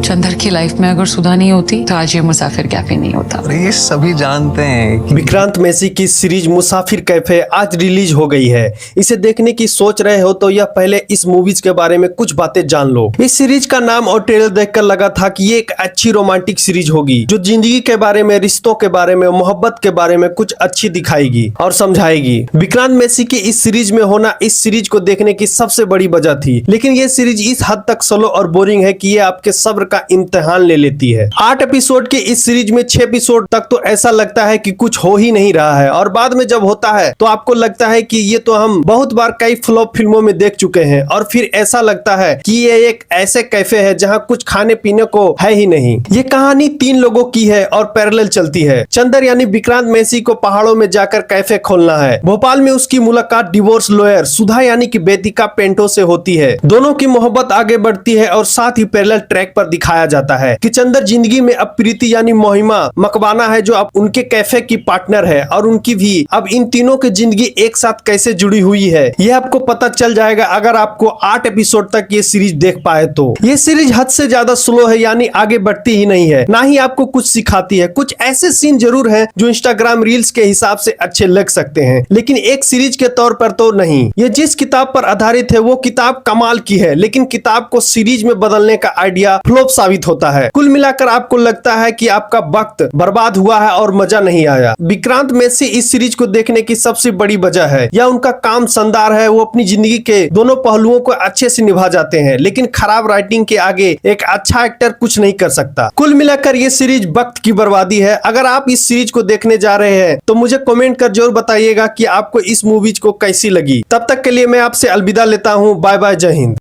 चंदर की लाइफ में अगर सुधा नहीं होती तो आज ये मुसाफिर कैफे नहीं होता। ये सभी जानते हैं कि विक्रांत मैसी की सीरीज मुसाफिर कैफे आज रिलीज हो गई है। इसे देखने की सोच रहे हो तो यह पहले इस मूवीज के बारे में कुछ बातें जान लो। इस सीरीज का नाम और ट्रेलर देखकर लगा था कि ये एक अच्छी रोमांटिक सीरीज होगी जो जिंदगी के बारे में, रिश्तों के बारे में, मोहब्बत के बारे में कुछ अच्छी दिखाएगी और समझाएगी। विक्रांत मैसी की इस सीरीज में होना इस सीरीज को देखने की सबसे बड़ी वजह थी, लेकिन ये सीरीज इस हद तक स्लो और बोरिंग है कि ये आपके सब्र का इम्तिहान ले लेती है। 8 एपिसोड के इस सीरीज में 6 एपिसोड तक तो ऐसा लगता है कि कुछ हो ही नहीं रहा है और बाद में जब होता है तो आपको लगता है कि ये तो हम बहुत बार कई फ्लॉप फिल्मों में देख चुके हैं और फिर ऐसा लगता है कि ये एक ऐसे कैफे है जहां कुछ खाने पीने को है ही नहीं। ये कहानी 3 लोगों की है और पैरेलल चलती है। चंदर यानी विक्रांत मैसी को पहाड़ों में जाकर कैफे खोलना है। भोपाल में उसकी मुलाकात डिवोर्स लॉयर सुधा यानी कि बेतिका पेंटो से होती है। दोनों की मोहब्बत आगे बढ़ती है और साथ ही पैरेलल ट्रैक पर दिखाया जाता है कि चंदर जिंदगी में अब प्रीति यानी मोहिमा मकवाना है जो अब उनके कैफे की पार्टनर है और उनकी भी अब इन तीनों की जिंदगी एक साथ कैसे जुड़ी हुई है यह आपको पता चल जाएगा अगर आपको 8 एपिसोड तक ये सीरीज देख पाए तो। ये सीरीज हद से ज्यादा स्लो है, यानी आगे बढ़ती ही नहीं है, ना ही आपको कुछ सिखाती है। कुछ ऐसे सीन जरूर हैं जो इंस्टाग्राम रील्स के हिसाब से अच्छे लग सकते हैं, लेकिन एक सीरीज के तौर पर तो नहीं। ये जिस किताब पर आधारित है वो किताब कमाल की है, लेकिन किताब को सीरीज में बदलने का आइडिया फ्लॉप साबित होता है। कुल मिलाकर आपको लगता है कि आपका वक्त बर्बाद हुआ है और मजा नहीं आया। विक्रांत मैसी इस सीरीज को देखने की सबसे बड़ी वजह है या उनका काम शानदार है। वो अपनी जिंदगी के दोनों पहलुओं को अच्छे से निभा जाते हैं, लेकिन खराब राइटिंग के आगे एक अच्छा एक्टर कुछ नहीं कर सकता। कुल मिलाकर ये सीरीज वक्त की बर्बादी है। अगर आप इस सीरीज को देखने जा रहे हैं तो मुझे कमेंट कर जरूर बताइएगा कि आपको इस मूवीज को कैसी लगी। तब तक के लिए मैं आपसे अलविदा लेता हूँ। बाय बाय, जय हिंद।